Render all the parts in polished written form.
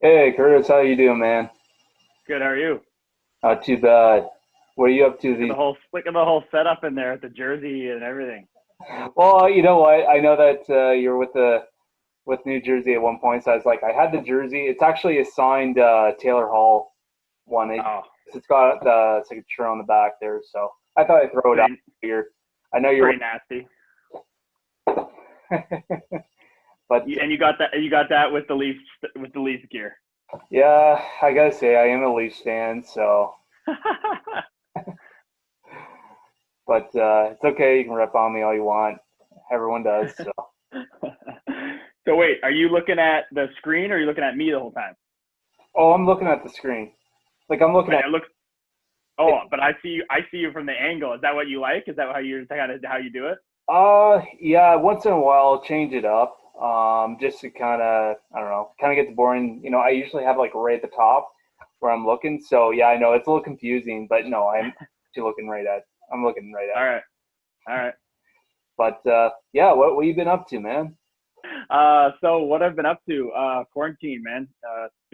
Hey Curtis, how you doing, man? Good. How are you? Not too bad. What are you up to these? Look at the whole setup in there, the jersey and everything. Well, you know what? I know that you're with New Jersey at one point, so I was like, I had the jersey. It's actually a signed Taylor Hall one. Oh, It's got the signature on the back there, so I thought I'd throw it out pretty here. I know you're, pretty nasty. but And you got that with the Leafs gear. yeah, I gotta say I am a Leafs fan, so but it's okay. You can rip on me all you want. Everyone does. So, So wait, are you looking at the screen or are you looking at me the whole time? oh, I'm looking at the screen. Like I'm looking Wait, at. it looks. Oh, but I see you. I see you from the angle. Is that what you like? Is that how you do it? Yeah, once in a while I'll change it up. Just to kind of, I don't know, kind of gets boring. You know, I usually have like right at the top where I'm looking. So yeah, I know it's a little confusing, but no, I'm actually looking right at, I'm looking right All at. right, all right. But yeah, what you been up to, man? So what I've been up to, quarantine, man. It's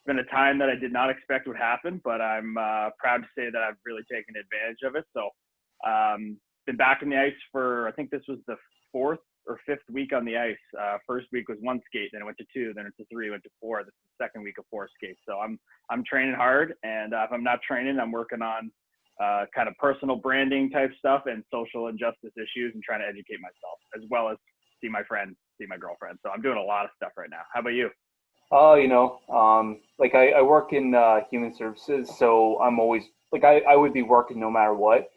been a time that I did not expect would happen, but I'm proud to say that I've really taken advantage of it. So, been back in the ice for I think this was the fourth or fifth week on the ice. First week was one skate, then it went to two, then it's to three, went to four. This is the second week of four skates. So I'm training hard, and if I'm not training, I'm working on kind of personal branding type stuff and social injustice issues, and trying to educate myself as well as see my friends, see my girlfriend. So I'm doing a lot of stuff right now. How about you? Oh, like I work in human services, so I'm always like I would be working no matter what.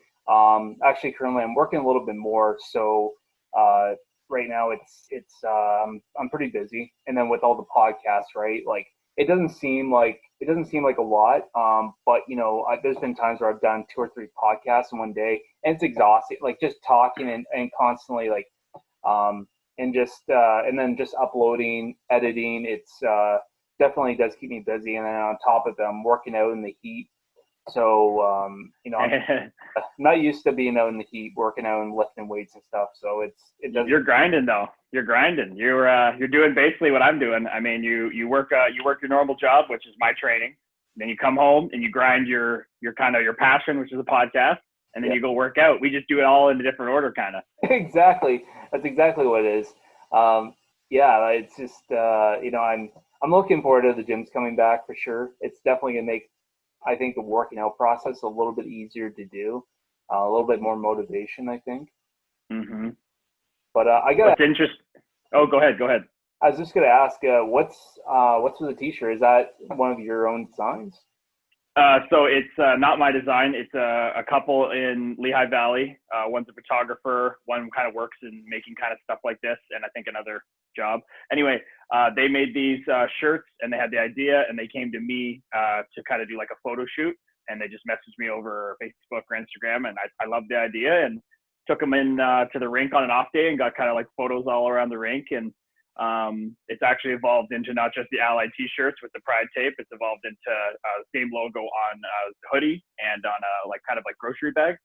Actually, currently I'm working a little bit more, so uh, right now I'm pretty busy, and then with all the podcasts, right? Like it doesn't seem like a lot, but there's been times where I've done two or three podcasts in one day, and it's exhausting, like just talking and constantly like um, and then just uploading, editing. It's definitely does keep me busy, and then on top of them, working out in the heat. So I'm not used to being out in the heat, working out and lifting weights and stuff. So it does. You're grinding though. You're grinding. You're doing basically what I'm doing. I mean, you work your normal job, which is my training. Then you come home and you grind your kind of your passion, which is a podcast, and then Yeah, you go work out. We just do it all in a different order, kind of. exactly. That's exactly what it is. Yeah, it's just I'm looking forward to the gyms coming back for sure. It's definitely gonna make I think the working out process a little bit easier to do, a little bit more motivation, I think. Mm-hmm. But What's interesting? Oh, go ahead. Go ahead. I was just gonna ask, what's with the T-shirt? Is that one of your own designs? So it's not my design. It's a couple in Lehigh Valley. One's a photographer. One kind of works in making kind of stuff like this, and I think another job. Anyway, they made these shirts, and they had the idea, and they came to me to kind of do like a photo shoot, and they just messaged me over Facebook or Instagram, and I loved the idea and took them in to the rink on an off day and got kind of like photos all around the rink and it's actually evolved into not just the Allied T-shirts with the Pride tape. It's evolved into the same logo on the hoodie and on a like kind of like grocery bag.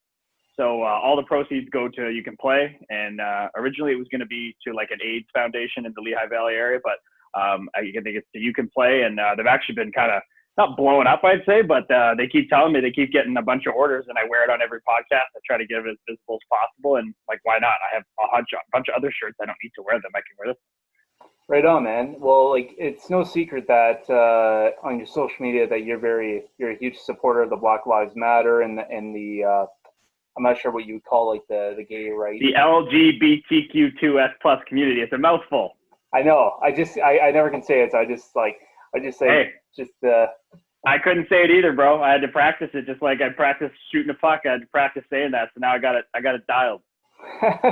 So all the proceeds go to You Can Play, and originally it was going to be to like an AIDS foundation in the Lehigh Valley area, but I think it's to You Can Play, and they've actually been kind of not blowing up, I'd say, but they keep telling me they keep getting a bunch of orders, and I wear it on every podcast. I try to get it as visible as possible, and like, why not? I have bunch of other shirts. I don't need to wear them. I can wear this. Right on, man. Well, like it's no secret that on your social media that you're a huge supporter of the Black Lives Matter and the I'm not sure what you would call like the gay right. The LGBTQ2S plus community. It's a mouthful. I know. I never can say it, so I just say Hey, just I couldn't say it either, bro. I had to practice it just like I practiced shooting a puck. I had to practice saying that. So now I got it dialed.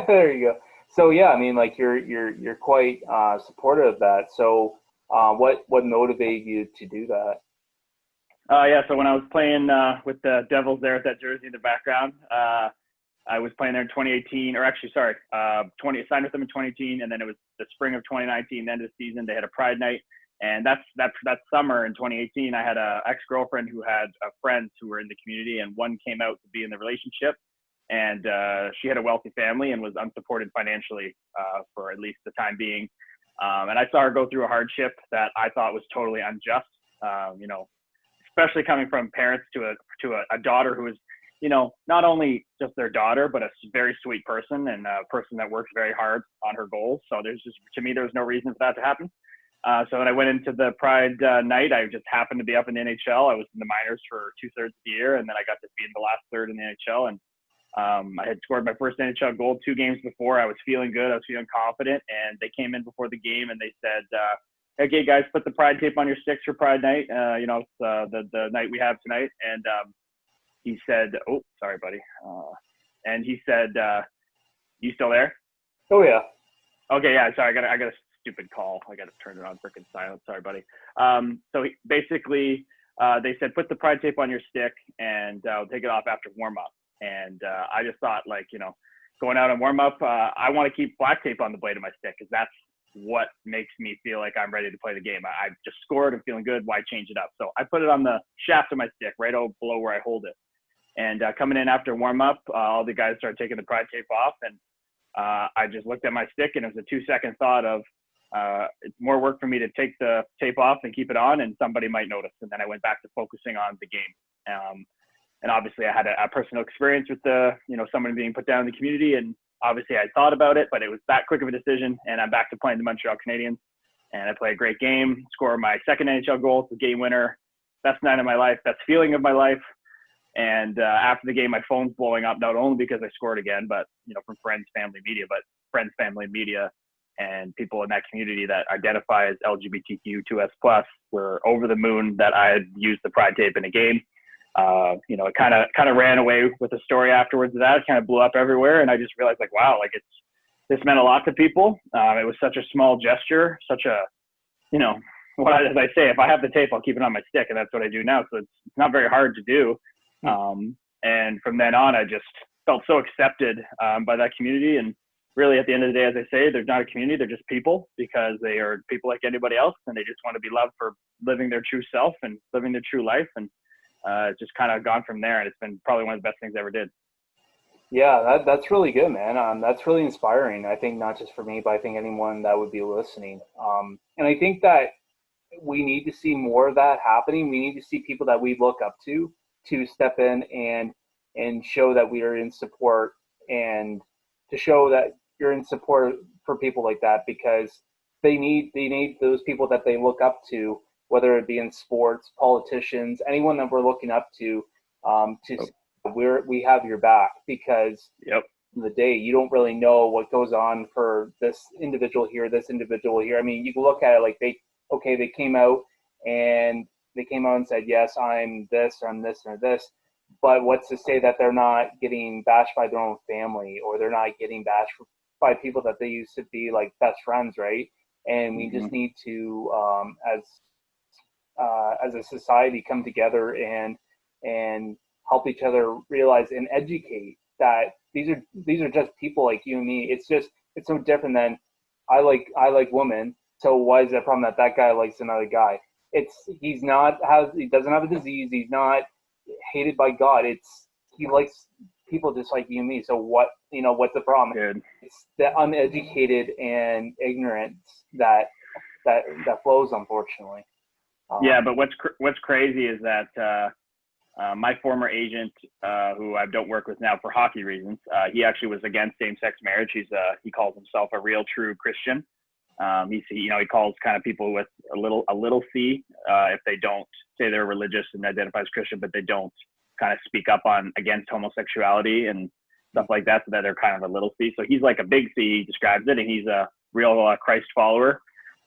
there you go. So yeah, I mean, like you're quite supportive of that. So what motivated you to do that? Yeah, so when I was playing with the Devils there at that jersey in the background, I was playing there in 2018, or actually, sorry, 20 signed with them in 2018, and then it was the spring of 2019, the end of the season. They had a Pride night, and that summer in 2018, I had a ex girlfriend who had friends who were in the community, and one came out to be in the relationship, and she had a wealthy family and was unsupported financially for at least the time being. And I saw her go through a hardship that I thought was totally unjust. Especially coming from parents to a daughter who is, not only just their daughter, but a very sweet person and a person that works very hard on her goals. So to me, there was no reason for that to happen. So when I went into the Pride night, I just happened to be up in the NHL. I was in the minors for 2/3 of the year, and then I got to be in the last third in the NHL. And I had scored my first NHL goal 2 games before. I was feeling good. I was feeling confident. And they came in before the game and they said, okay, guys, put the Pride tape on your sticks for Pride night. It's the night we have tonight. And he said, oh, sorry, buddy. And he said, you still there? Oh, yeah. Okay, yeah, sorry. I got a stupid call. I got to turn it on freaking silent. Sorry, buddy. So basically, they said, put the Pride tape on your stick and take it off after warm-up. And I just thought, going out and warm-up, I want to keep black tape on the blade of my stick because that's what makes me feel like I'm ready to play the game. I just scored and feeling good. Why change it up? So I put it on the shaft of my stick, right below where I hold it. And coming in after warm-up, all the guys started taking the Pride tape off. And I just looked at my stick, and it was a 2-second thought of, it's more work for me to take the tape off and keep it on, and somebody might notice. And then I went back to focusing on the game. And obviously I had a personal experience with someone being put down in the community. And obviously I thought about it, but it was that quick of a decision. And I'm back to playing the Montreal Canadiens. And I played a great game, scored my second NHL goal, the game winner, best night of my life, best feeling of my life. And after the game, my phone's blowing up, not only because I scored again, but, from friends, family, media, and people in that community that identify as LGBTQ2S+, were over the moon that I had used the Pride tape in a game. It kind of ran away with the story afterwards of that. It kind of blew up everywhere. And I just realized wow, this meant a lot to people. It was such a small gesture, such a, as I say, if I have the tape, I'll keep it on my stick. And that's what I do now. So it's not very hard to do. And from then on, I just felt so accepted by that community. And really at the end of the day, as I say, they're not a community, they're just people, because they are people like anybody else. And they just want to be loved for living their true self and living their true life. And it's just kind of gone from there, and it's been probably one of the best things I ever did. Yeah, that's really good, man. That's really inspiring. I think not just for me, but I think anyone that would be listening. And I think that we need to see more of that happening. We need to see people that we look up to step in and show that we are in support, and to show that you're in support for people like that, because they need those people that they look up to, whether it be in sports, politicians, anyone that we're looking up to we have your back, because yep. In the day, you don't really know what goes on for this individual here. I mean, you can look at it they came out and said, yes, I'm this, or I'm this, or this. But what's to say that they're not getting bashed by their own family, or they're not getting bashed by people that they used to be like best friends, right? And we just need to, as a society, come together and help each other realize and educate that these are just people like you and me. It's so different than I like women. So why is that problem that guy likes another guy? He doesn't have a disease. He's not hated by God. He likes people just like you and me. So what's the problem? Good. It's the uneducated and ignorance that flows, unfortunately. Yeah, but what's crazy is that my former agent, who I don't work with now for hockey reasons, he actually was against same-sex marriage. He calls himself a real true Christian. He calls kind of people with a little C if they don't say they're religious and identify as Christian, but they don't kind of speak up against homosexuality and stuff like that, so that they're kind of a little C. So he's like a big C, he describes it, and he's a real Christ follower.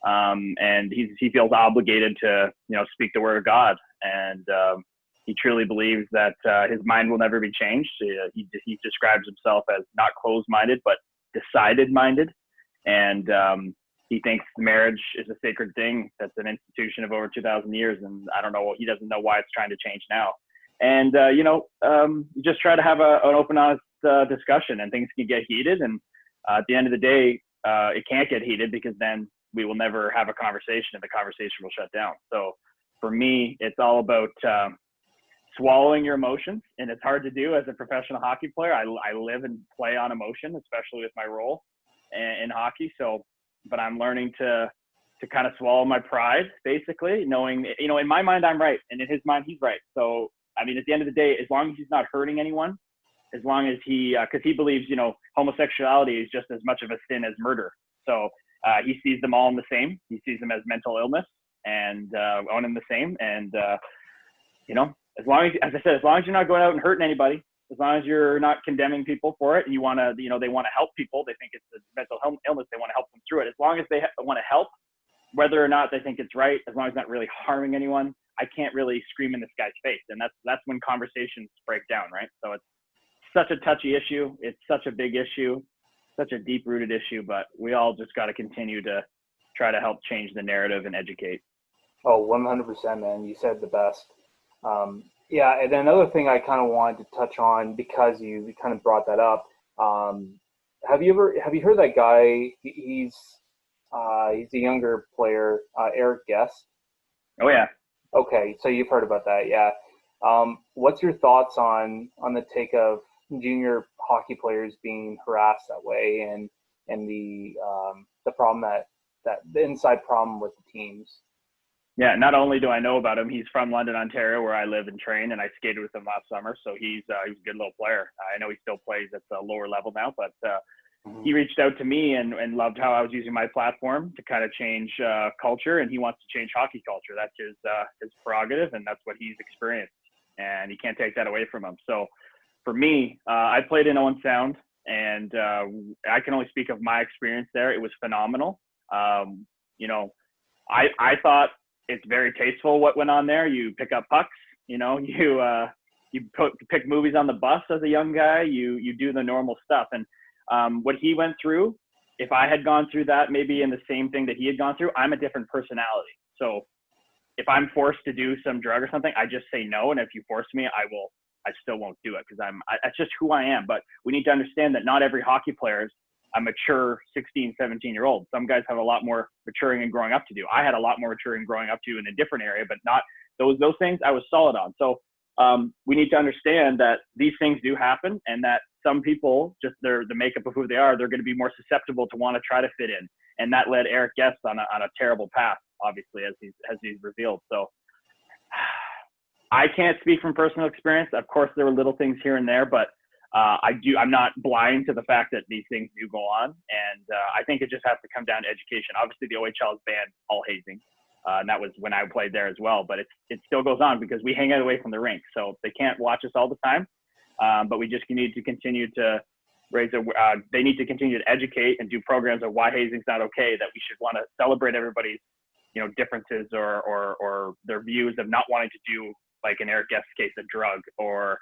And he feels obligated to, speak the word of God. And he truly believes that his mind will never be changed. He describes himself as not closed-minded, but decided-minded. And he thinks marriage is a sacred thing that's an institution of over 2,000 years. And I don't know, he doesn't know why it's trying to change now. And, you just try to have an open, honest discussion, and things can get heated. And at the end of the day, it can't get heated, because then we will never have a conversation, and the conversation will shut down. So for me, it's all about swallowing your emotions, and it's hard to do as a professional hockey player. I live and play on emotion, especially with my role in hockey. So but I'm learning to kind of swallow my pride, basically, knowing, in my mind, I'm right. And in his mind, he's right. So, I mean, at the end of the day, as long as he's not hurting anyone, as long as because he believes, homosexuality is just as much of a sin as murder. So he sees them all in the same. He sees them as mental illness and one in the same. And, as long as you're not going out and hurting anybody, as long as you're not condemning people for it, and you want to, they want to help people. They think it's a mental illness. They want to help them through it. As long as they want to help, whether or not they think it's right, as long as it's not really harming anyone, I can't really scream in this guy's face. And that's when conversations break down, right? So it's such a touchy issue. It's such a big issue, such a deep-rooted issue, but we all just got to continue to try to help change the narrative and educate. Oh, 100%, man. You said the best. Yeah, and another thing I kind of wanted to touch on because you kind of brought that up. Have you heard that guy? He's a younger player, Eric Guest. Oh yeah. Okay, so you've heard about that, yeah. What's your thoughts on the take of junior hockey players being harassed that way, and the problem that the inside problem with the teams? Yeah, not only do I know about him, he's from London, Ontario, where I live and train, and I skated with him last summer. So he's a good little player. I know he still plays at the lower level now, but he reached out to me and loved how I was using my platform to kind of change culture, and he wants to change hockey culture. That's his prerogative, and that's what he's experienced, and he can't take that away from him. So for me, I played in Owen Sound, and I can only speak of my experience there. It was phenomenal. I thought it's very tasteful what went on there. You pick up pucks, you pick movies on the bus as a young guy. You do the normal stuff, and what he went through, if I had gone through that, maybe in the same thing that he had gone through, I'm a different personality. So if I'm forced to do some drug or something, I just say no. And if you force me, I still won't do it because that's just who I am. But we need to understand that not every hockey player is a mature 16, 17-year-old. Some guys have a lot more maturing and growing up to do. I had a lot more maturing growing up to in a different area, but not those things I was solid on. So we need to understand that these things do happen, and that some people, just the makeup of who they are, they're going to be more susceptible to want to try to fit in. And that led Eric Guest on a terrible path, obviously, as he's revealed. So I can't speak from personal experience. Of course, there were little things here and there, but I'm not blind to the fact that these things do go on. And I think it just has to come down to education. Obviously, the OHL has banned all hazing. And that was when I played there as well. But it still goes on because we hang out away from the rink. So they can't watch us all the time. But we just need to continue to they need to continue to educate and do programs of why hazing is not okay, that we should want to celebrate everybody's, differences or their views of not wanting to do, like in Eric Guest's case, a drug, or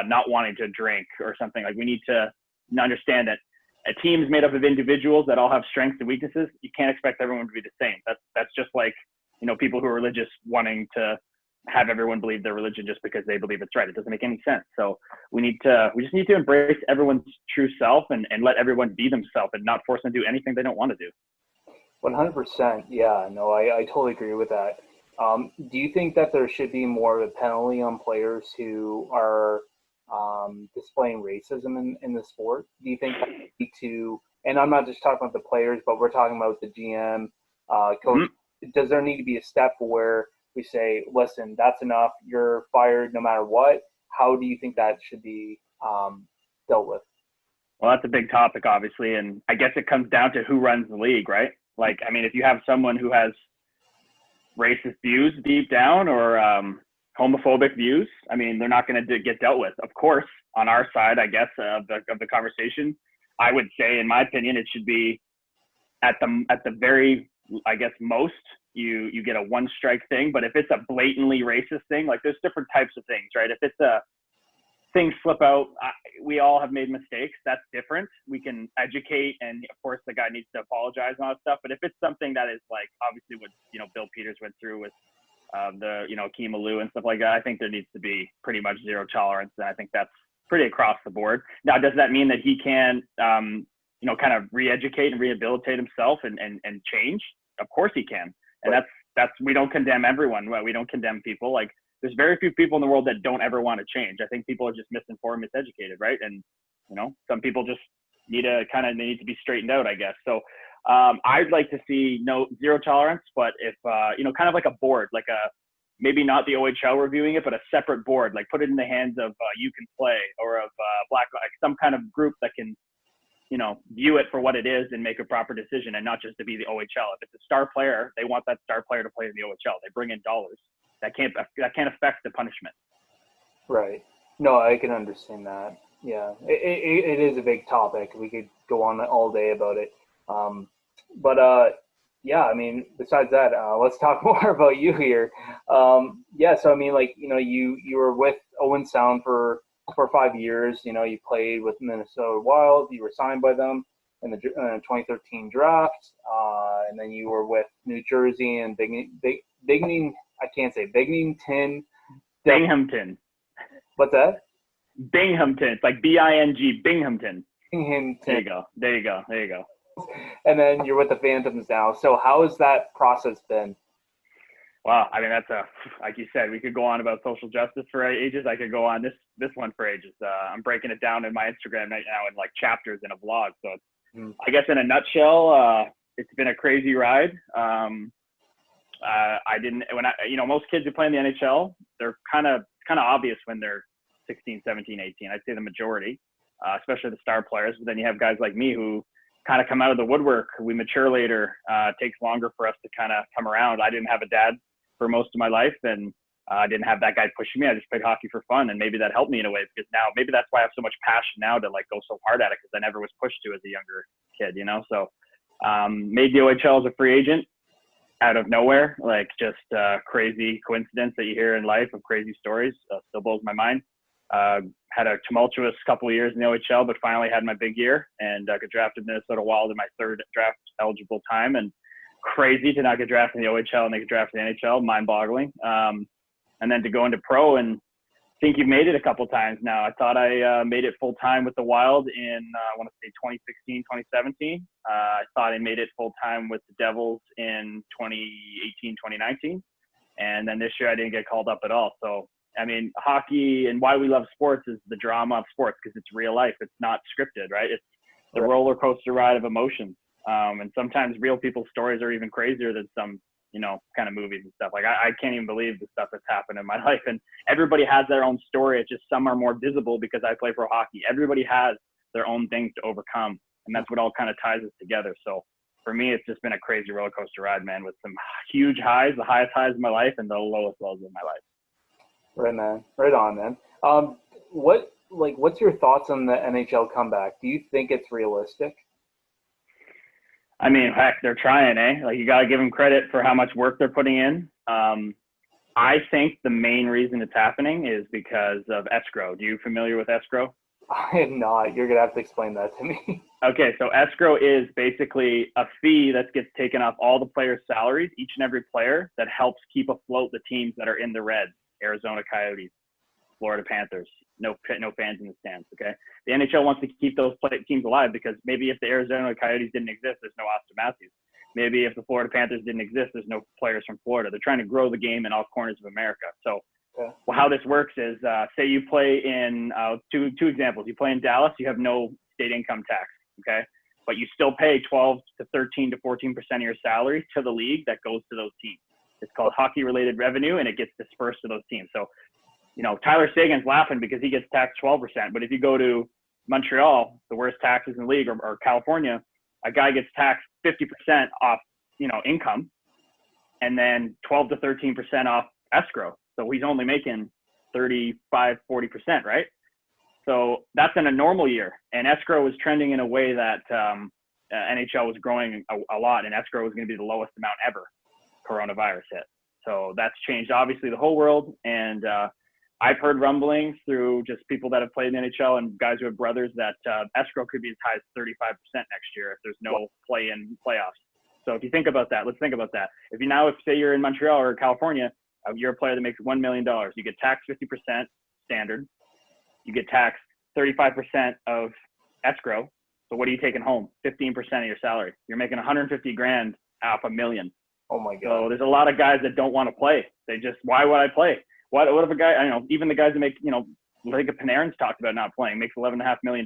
not wanting to drink or something. Like, we need to understand that a team is made up of individuals that all have strengths and weaknesses. You can't expect everyone to be the same. That's just like, people who are religious wanting to have everyone believe their religion just because they believe it's right. It doesn't make any sense. So we just need to embrace everyone's true self and let everyone be themselves and not force them to do anything they don't want to do. 100%. Yeah, no, I totally agree with that. Do you think that there should be more of a penalty on players who are displaying racism in the sport? Do you think that we need to, and I'm not just talking about the players, but we're talking about the GM, coach, mm-hmm. Does there need to be a step where we say, listen, that's enough, you're fired no matter what? How do you think that should be dealt with? Well, that's a big topic, obviously, and I guess it comes down to who runs the league, right? Like, I mean, if you have someone who has racist views deep down or homophobic views, I mean, they're not going to get dealt with. Of course, on our side, I guess, of the conversation, I would say, in my opinion, it should be at the very, I guess, most, you get a one strike thing. But if it's a blatantly racist thing, like, there's different types of things, right? If it's a things slip out, we all have made mistakes. That's different. We can educate, and of course the guy needs to apologize and all that stuff. But if it's something that is like, obviously what, Bill Peters went through with Akeem Alou and stuff like that, I think there needs to be pretty much zero tolerance. And I think that's pretty across the board. Now, does that mean that he can, kind of re-educate and rehabilitate himself and change? Of course he can. And that's, we don't condemn everyone. We don't condemn people. Like, there's very few people in the world that don't ever want to change. I think people are just misinformed, miseducated, right? And, some people just need to be straightened out, I guess. So I'd like to see zero tolerance, but if kind of like a board, like maybe not the OHL reviewing it, but a separate board, like put it in the hands of You Can Play or of Black, like some kind of group that can view it for what it is and make a proper decision, and not just to be the OHL. If it's a star player, they want that star player to play in the OHL. They bring in dollars. That can't affect the punishment. Right. No, I can understand that. Yeah, it is a big topic. We could go on all day about it. But yeah, I mean, besides that, let's talk more about you here. Yeah, so I mean, like, you were with Owen Sound for 5 years. You played with Minnesota Wild. You were signed by them in the 2013 draft, and then you were with New Jersey and Binghamton. I can't say Binghamton. Binghamton. What's that? Binghamton. It's like Bing, Binghamton. Binghamton. There you go. And then you're with the Phantoms now. So how has that process been? Wow, I mean, that's like you said, we could go on about social justice for ages. I could go on this one for ages. I'm breaking it down in my Instagram right now in like chapters in a vlog. So it's, I guess in a nutshell, it's been a crazy ride. Most kids who play in the NHL, they're kind of obvious when they're 16, 17, 18. I'd say the majority, especially the star players. But then you have guys like me who kind of come out of the woodwork. We mature later. It takes longer for us to kind of come around. I didn't have a dad for most of my life, and I didn't have that guy pushing me. I just played hockey for fun, and maybe that helped me in a way, because now maybe that's why I have so much passion now to like go so hard at it, because I never was pushed to as a younger kid, So made the OHL as a free agent out of nowhere, like just crazy coincidence that you hear in life of crazy stories. Still blows my mind. Had a tumultuous couple of years in the OHL, but finally had my big year and got drafted Minnesota Wild in my third draft eligible time. And crazy to not get drafted in the OHL and they get drafted in the NHL, mind boggling. And then to go into pro, and think you've made it a couple times now. I thought I made it full time with the Wild in, I want to say 2016, 2017. I thought I made it full time with the Devils in 2018, 2019. And then this year I didn't get called up at all. So, I mean, hockey, and why we love sports is the drama of sports, because it's real life. It's not scripted, right? It's the roller coaster ride of emotions. And sometimes real people's stories are even crazier than some, kind of movies and stuff. Like I can't even believe the stuff that's happened in my life. And everybody has their own story. It's just some are more visible because I play pro hockey. Everybody has their own things to overcome. And that's what all kind of ties us together. So for me, it's just been a crazy roller coaster ride, man, with some huge highs, the highest highs of my life and the lowest lows of my life. Right, man. Right on, man. What's your thoughts on the NHL comeback? Do you think it's realistic? I mean, heck, they're trying, eh? Like, you got to give them credit for how much work they're putting in. I think the main reason it's happening is because of escrow. Do you familiar with escrow? I am not. You're going to have to explain that to me. Okay, so escrow is basically a fee that gets taken off all the players' salaries, each and every player, that helps keep afloat the teams that are in the red. Arizona Coyotes, Florida Panthers, no fans in the stands, okay? The NHL wants to keep those teams alive, because maybe if the Arizona Coyotes didn't exist, there's no Austin Matthews. Maybe if the Florida Panthers didn't exist, there's no players from Florida. They're trying to grow the game in all corners of America. So how this works is, say you play in two examples. You play in Dallas, you have no state income tax, okay? But you still pay 12 to 13 to 14% of your salary to the league that goes to those teams. It's called hockey-related revenue, and it gets dispersed to those teams. So, Tyler Seguin's laughing because he gets taxed 12%. But if you go to Montreal, the worst taxes in the league, or California, a guy gets taxed 50% off, income, and then 12 to 13% off escrow. So he's only making 35, 40%, right? So that's in a normal year. And escrow was trending in a way that NHL was growing a lot, and escrow was going to be the lowest amount ever. Coronavirus hit. So that's changed obviously the whole world. And I've heard rumblings through just people that have played in the NHL and guys who have brothers that escrow could be as high as 35% next year if there's no play-in playoffs. So if you think about that, let's think about that. If say you're in Montreal or California, you're a player that makes $1 million. You get taxed 50% standard. You get taxed 35% of escrow. So what are you taking home? 15% of your salary. You're making $150,000 off $1 million. Oh my God. So there's a lot of guys that don't want to play. They just, why would I play? What if a guy, even the guys that make, like Panarin's talked about not playing, makes $11.5 million.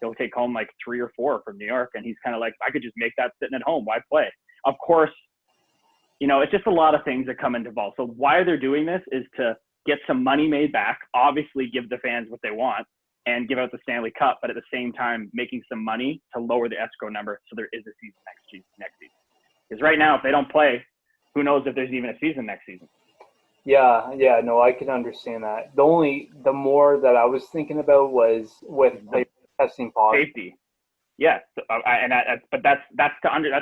he'll take home like 3 or 4 from New York. And he's kind of like, I could just make that sitting at home. Why play? Of course, it's just a lot of things that come into ball. So why they're doing this is to get some money made back, obviously give the fans what they want and give out the Stanley Cup, but at the same time, making some money to lower the escrow number so there is a season next season. Because right now, if they don't play, who knows if there's even a season next season. Yeah, no, I can understand that. The more that I was thinking about was with testing positive. Safety. Yeah, but that's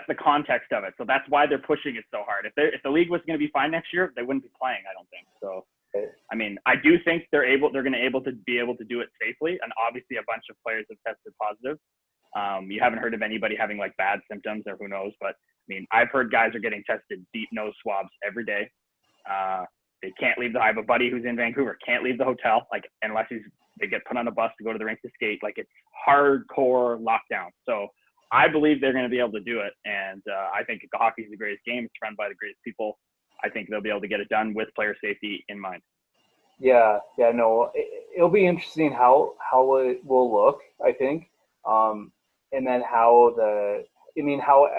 the context of it. So that's why they're pushing it so hard. If the league was going to be fine next year, they wouldn't be playing. I don't think so. I mean, I do think they're going to be able to do it safely, and obviously a bunch of players have tested positive. You haven't heard of anybody having like bad symptoms or who knows, but I mean, I've heard guys are getting tested deep nose swabs every day. They can't leave I have a buddy who's in Vancouver, can't leave the hotel, like unless they get put on a bus to go to the rink to skate. Like it's hardcore lockdown. So I believe they're going to be able to do it. And I think hockey is the greatest game. It's run by the greatest people. I think they'll be able to get it done with player safety in mind. Yeah, no, it'll be interesting how it will look, I think. And then how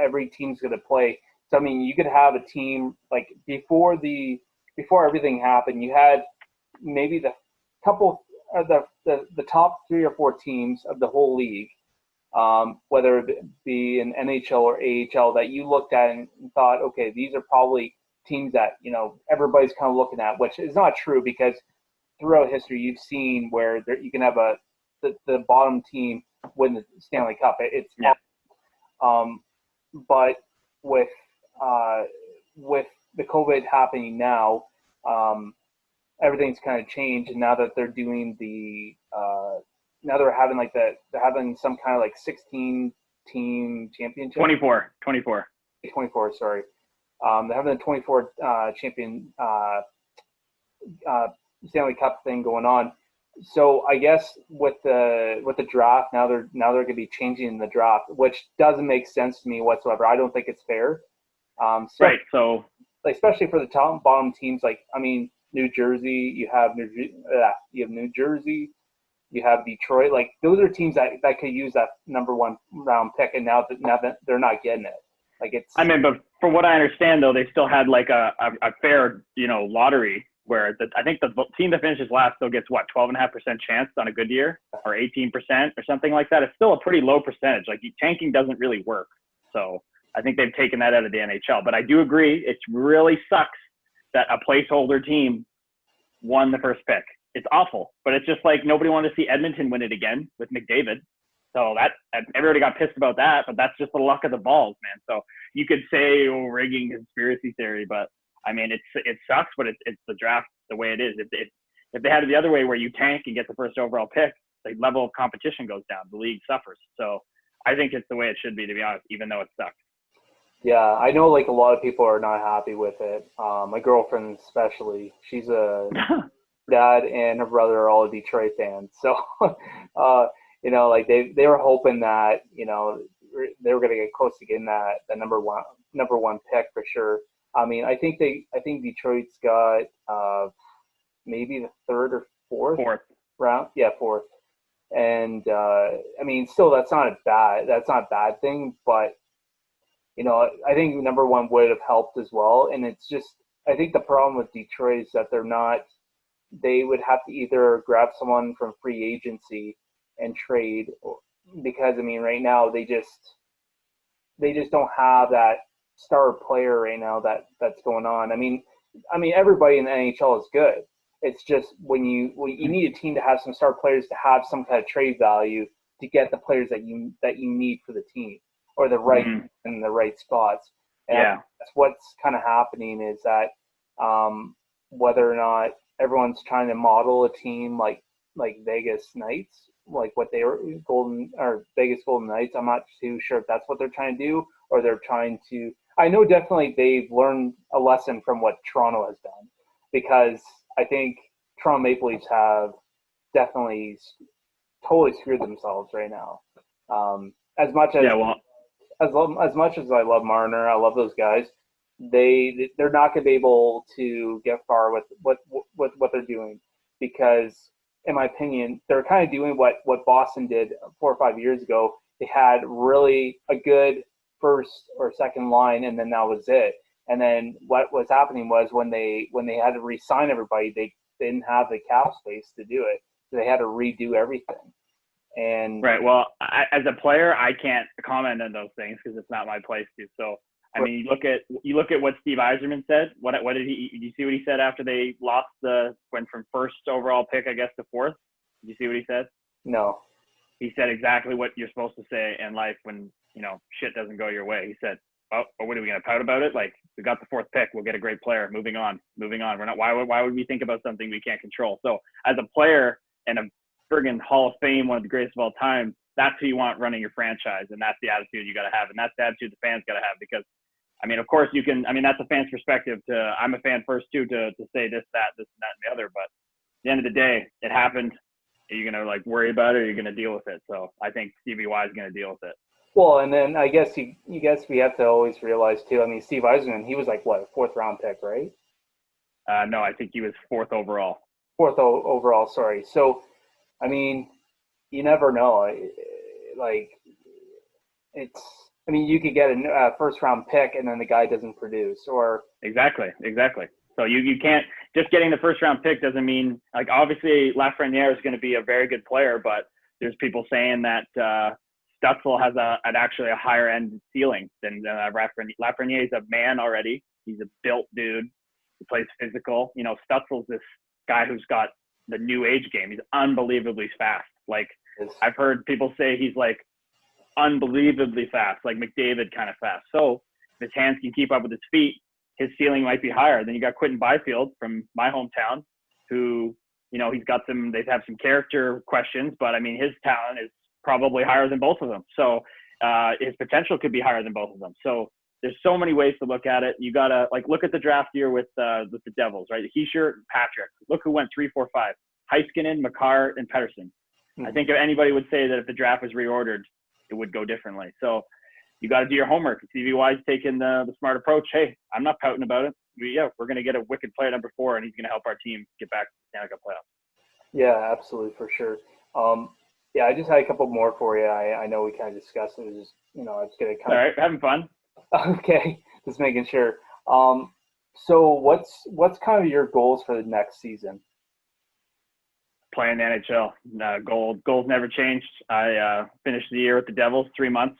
every team's going to play. So, I mean, you could have a team like before everything happened, you had maybe the couple of the top 3 or 4 teams of the whole league, whether it be an NHL or AHL, that you looked at and thought, okay, these are probably teams that, everybody's kind of looking at, which is not true because throughout history you've seen where you can have the bottom team win the Stanley Cup. It's but with the COVID happening now, everything's kind of changed, and now that they're doing now they're having some kind of like 16 team championship. 24. 24. Sorry, they're having the 24 champion Stanley Cup thing going on. So I guess with the draft now they're going to be changing the draft, which doesn't make sense to me whatsoever. I don't think it's fair. Right. So especially for the top and bottom teams, like I mean New Jersey, you have New Jersey, you have Detroit. Like those are teams that could use that number 1 round pick, and now that they're not getting it. Like it's. I mean, but from what I understand, though, they still had like a fair lottery where I think the team that finishes last still gets 12.5% chance on a good year, or 18% or something like that. It's still a pretty low percentage. Like tanking doesn't really work. So I think they've taken that out of the NHL. But I do agree, it really sucks that a placeholder team won the first pick. It's awful, but it's just like nobody wanted to see Edmonton win it again with McDavid. So that everybody got pissed about that, but that's just the luck of the balls, man. So you could say rigging, conspiracy theory, but I mean it sucks, but it's the draft the way it is. If they had it the other way where you tank and get the first overall pick, the level of competition goes down. The league suffers. So I think it's the way it should be, to be honest, even though it sucks. Yeah, I know like a lot of people are not happy with it. My girlfriend especially, she's a dad and her brother are all Detroit fans. So, like they were hoping that, they were going to get close to getting the number one pick for sure. I mean, I think Detroit's got maybe the 3rd or 4th round. Yeah, 4th. And I mean, still that's not a bad thing, but I think number 1 would have helped as well. And it's just, I think the problem with Detroit is that they would have to either grab someone from free agency and trade, because I mean, right now they just don't have that star player right now that's going on. I mean, everybody in the NHL is good. It's just when you need a team to have some star players to have some kind of trade value to get the players that you need for the team, or the right in the right spots. And that's what's kind of happening is that whether or not everyone's trying to model a team like Vegas Knights, like what they were Vegas Golden Knights. I'm not too sure if that's what they're trying to do, or they're trying to. I know definitely they've learned a lesson from what Toronto has done, because I think Toronto Maple Leafs have definitely totally screwed themselves right now. As much as as much as I love Marner, I love those guys. They're not going to be able to get far with what they're doing, because in my opinion, they're kind of doing what Boston did 4 or 5 years ago. They had really a good first or second line, and then that was it. And then what was happening was when they had to re-sign everybody, they didn't have the cap space to do it, so they had to redo everything. And right. Well, as a player, I can't comment on those things because it's not my place to. So, I mean, you look at what Steve Yzerman said. What did you see what he said after they went from first overall pick, I guess, to fourth? Did you see what he said? no, He said exactly what you're supposed to say in life when, shit doesn't go your way. He said, oh, what are we going to pout about it? Like, we got the fourth pick. We'll get a great player. Moving on. We're not, why would we think about something we can't control? So as a player and a friggin' Hall of Fame, one of the greatest of all time, that's who you want running your franchise. And that's the attitude you got to have. And that's the attitude the fans got to have because, I mean, of course you can, I mean, that's a fan's perspective I'm a fan first too, to say this, that, and the other. But at the end of the day, it happened. Are you going to worry about it or are you going to deal with it? So I think Stevie Y is going to deal with it. well, and then I guess we have to always realize too. I mean, Steve Yzerman, he was like what, a fourth round pick, right? No, I think he was fourth overall. Overall, sorry. So, I mean, you never know. I mean, you could get a first round pick and then the guy doesn't produce, or exactly. So you can't just getting the first round pick doesn't mean obviously Lafreniere is going to be a very good player, but there's people saying that Stutzel has actually a higher end ceiling than Lafreniere. Is a man already. He's a built dude. He plays physical. Stutzel's this guy who's got the new age game. He's unbelievably fast. I've heard people say he's unbelievably fast, like McDavid kind of fast. So if his hands can keep up with his feet, his ceiling might be higher. Then you got Quentin Byfield from my hometown who, he's got they have some character questions, but I mean, his talent is probably higher than both of them. So his potential could be higher than both of them. So there's so many ways to look at it. You got to look at the draft year with the Devils, right? Heischer, Patrick. Look who went 3, 4, 5. Heiskanen, Makar, and Pettersson. Mm-hmm. I think anybody would say that if the draft was reordered, it would go differently. So you got to do your homework. Stevie Y's taking the smart approach. Hey, I'm not pouting about it. We're going to get a wicked player number 4, and he's going to help our team get back to the Stanley Cup playoffs. Yeah, absolutely, for sure. Yeah, I just had a couple more for you. I know we kind of discussed it. It was just, I was going to kind of. All right, having fun. Okay, just making sure. So what's kind of your goals for the next season? Playing the NHL. Goals never changed. I finished the year with the Devils, 3 months.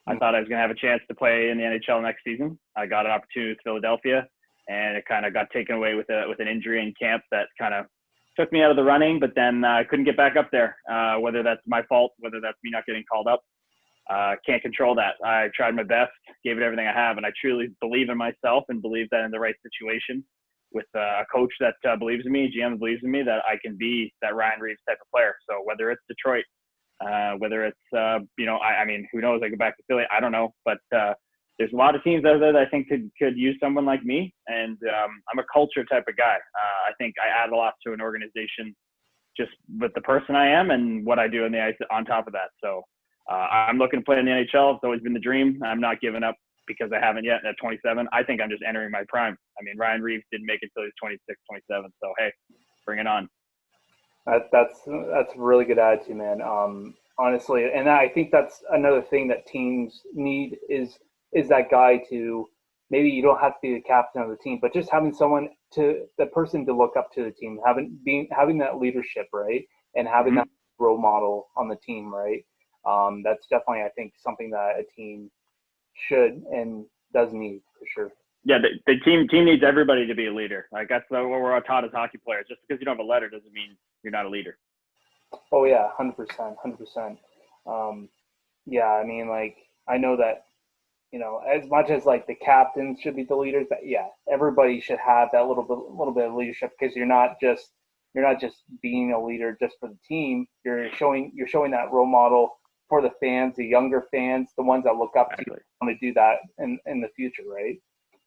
I thought I was going to have a chance to play in the NHL next season. I got an opportunity with Philadelphia, and it kind of got taken away with an injury in camp that kind of took me out of the running, but then I couldn't get back up there, whether that's my fault, whether that's me not getting called up. Can't control that. I tried my best, gave it everything I have, and I truly believe in myself and believe that in the right situation with a coach that believes in me, GM believes in me, that I can be that Ryan Reeves type of player. So whether it's Detroit, whether it's, I mean, who knows, I go back to Philly, I don't know, but there's a lot of teams out there that I think could use someone like me. And I'm a culture type of guy. I think I add a lot to an organization just with the person I am and what I do on the ice on top of that. So I'm looking to play in the NHL. It's always been the dream. I'm not giving up because I haven't yet at 27. I think I'm just entering my prime. I mean, Ryan Reeves didn't make it until he's 26, 27. So, hey, bring it on. That's a really good attitude, man. Honestly, and I think that's another thing that teams need is that guy to, maybe you don't have to be the captain of the team, but just having the person to look up to the team, having that leadership, right, and having that role model on the team, right. That's definitely, I think, something that a team should and does need for sure. Yeah, the team needs everybody to be a leader. That's what we're taught as hockey players. Just because you don't have a letter doesn't mean you're not a leader. Oh yeah, 100%. Yeah, I mean, I know that, as much as the captains should be the leaders, but yeah, everybody should have that little bit of leadership, because you're not just being a leader just for the team. You're showing that role model for the fans, the younger fans, the ones that look up to you, want to do that in the future, right?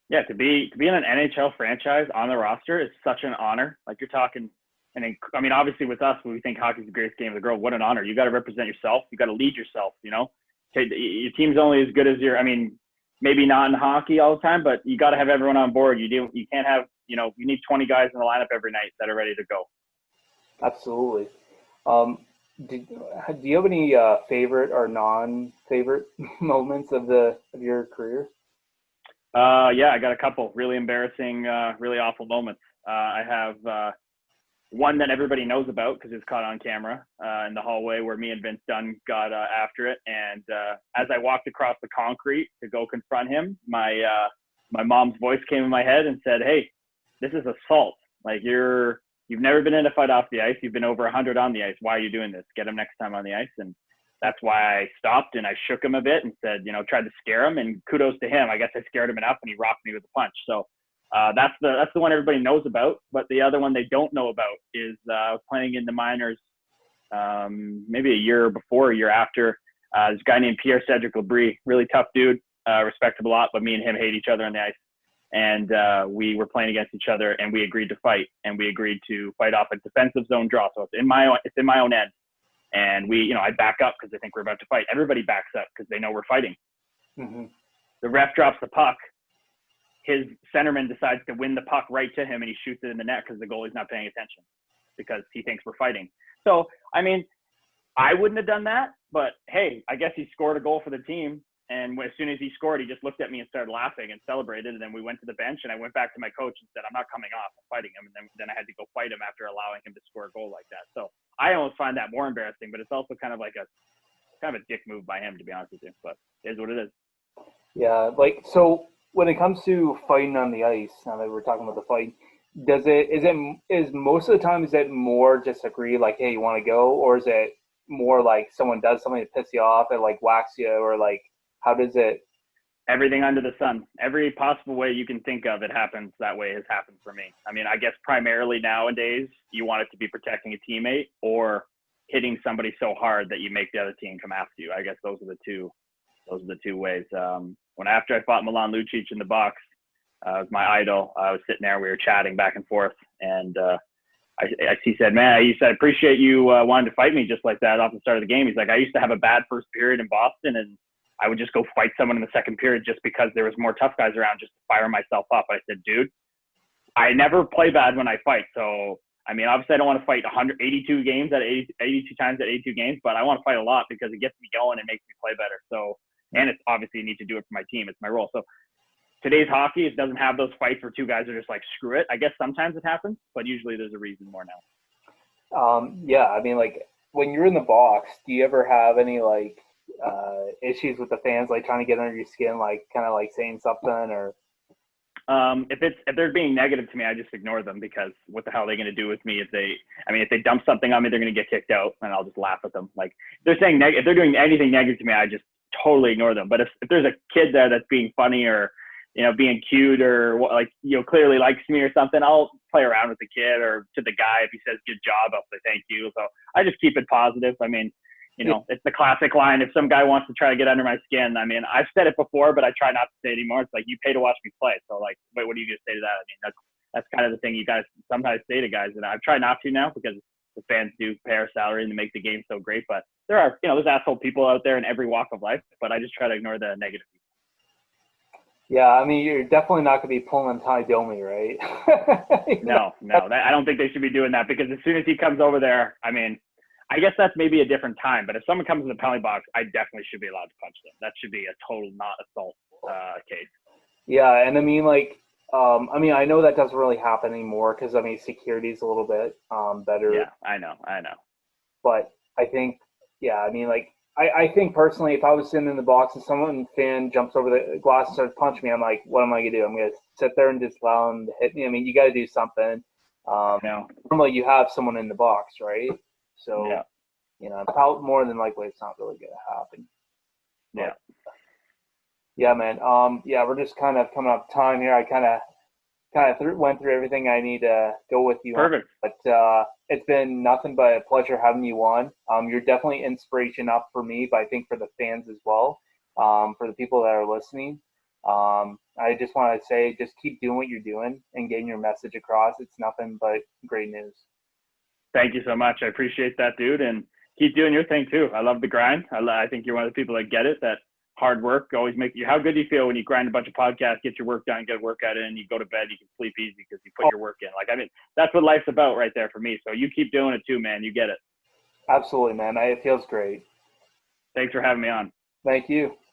Yeah, to be in an NHL franchise on the roster is such an honor. You're talking, I mean, obviously with us, when we think hockey's the greatest game of the world, what an honor. You got to represent yourself. You got to lead yourself, Your team's only as good as maybe not in hockey all the time, but you got to have everyone on board. You can't have, you need 20 guys in the lineup every night that are ready to go. Absolutely. Um, do you have any favorite or non-favorite moments of your career? Yeah, I got a couple really embarrassing, really awful moments. I have one that everybody knows about because it's caught on camera in the hallway where me and Vince Dunn got after it. And as I walked across the concrete to go confront him, my mom's voice came in my head and said, "Hey, this is assault. Like you've never been in a fight off the ice. You've been over 100 on the ice. Why are you doing this? Get him next time on the ice." And that's why I stopped and I shook him a bit and said, tried to scare him. And kudos to him. I guess I scared him enough, and he rocked me with a punch. So that's the one everybody knows about. But the other one they don't know about is I was playing in the minors maybe a year before, a year after. This guy named Pierre Cedric Labrie, really tough dude, respect him a lot, but me and him hate each other on the ice. And we were playing against each other, and we agreed to fight, and we agreed to fight off a defensive zone draw. So it's in my own end, and I back up because I think we're about to fight. Everybody backs up because they know we're fighting. Hmm. The ref drops the puck. His centerman decides to win the puck right to him, and he shoots it in the net because the goalie's not paying attention because he thinks we're fighting. So, I mean, I wouldn't have done that, but hey, I guess he scored a goal for the team. And as soon as he scored, he just looked at me and started laughing and celebrated. And then we went to the bench, and I went back to my coach and said, "I'm not coming off. I'm fighting him." And then I had to go fight him after allowing him to score a goal like that. So I almost find that more embarrassing, but it's also kind of a dick move by him, to be honest with you. But it is what it is. Yeah, like so when it comes to fighting on the ice, now that we're talking about the fight, is most of the time is it more just agree like, hey, you want to go, or is it more like someone does something to piss you off and like whacks you, or like how does it? Everything under the sun, every possible way you can think of, it happens that way has happened for me. I mean, I guess primarily nowadays you want it to be protecting a teammate or hitting somebody so hard that you make the other team come after you. I guess those are the two ways. When after I fought Milan Lucic in the box, was my idol. I was sitting there, we were chatting back and forth, and he said, "Man," he said, "I appreciate you wanting to fight me just like that off the start of the game." He's like, "I used to have a bad first period in Boston, and I would just go fight someone in the second period just because there was more tough guys around, just to fire myself up." I said, "Dude, I never play bad when I fight. So, I mean, obviously I don't want to fight 182 games at 82 times at 82 games, but I want to fight a lot because it gets me going and makes me play better." So, and it's obviously you need to do it for my team. It's my role. So today's hockey, it doesn't have those fights where two guys are just like, screw it. I guess sometimes it happens, but usually there's a reason more now. Yeah, I mean, like when you're in the box, do you ever have any like issues with the fans, like trying to get under your skin, like kind of like saying something or? If they're being negative to me, I just ignore them because what the hell are they going to do with me if they dump something on me, they're going to get kicked out, and I'll just laugh at them. Like if they're doing anything negative to me, I just totally ignore them. But if there's a kid there that's being funny or being cute or like clearly likes me or something, I'll play around with the kid or to the guy. If he says good job, I'll say thank you. So I just keep it positive. I mean, it's the classic line. If some guy wants to try to get under my skin, I mean, I've said it before, but I try not to say it anymore. It's like, you pay to watch me play. So like, wait, what are you going to say to that? I mean, that's kind of the thing you guys sometimes say to guys, and I've tried not to now because the fans do pay our salary and they make the game so great. But there are, there's asshole people out there in every walk of life, but I just try to ignore the negative people. Yeah, I mean, you're definitely not going to be pulling Ty Domi, right? No, I don't think they should be doing that because as soon as he comes over there, I mean, I guess that's maybe a different time. But if someone comes in the penalty box, I definitely should be allowed to punch them. That should be a total not assault case. Yeah, and I mean, like, I mean, I know that doesn't really happen anymore because I mean, security's a little bit better. Yeah, I know. But I think, yeah, I mean, like, I think personally, if I was sitting in the box and someone fan jumps over the glass and starts punching me, I'm like, what am I gonna do? I'm gonna sit there and just allow them to hit me. I mean, you got to do something. No. Normally, you have someone in the box, right? So, Yeah. More than likely, it's not really gonna happen. But, Yeah. yeah, man. Yeah, we're just kind of coming up time here. I went through everything I need to go with you on. Perfect. But it's been nothing but a pleasure having you on. You're definitely inspiration up for me, but I think for the fans as well, for the people that are listening. I just want to say, just keep doing what you're doing and getting your message across. It's nothing but great news. Thank you so much. I appreciate that, dude. And keep doing your thing too. I love the grind. I think you're one of the people that get it, that hard work. Always make you. How good do you feel when you grind a bunch of podcasts, get your work done, get work out in, you go to bed, you can sleep easy because you put your work in. Like, I mean, that's what life's about right there for me. So you keep doing it too, man. You get it. Absolutely, man. It feels great. Thanks for having me on. Thank you.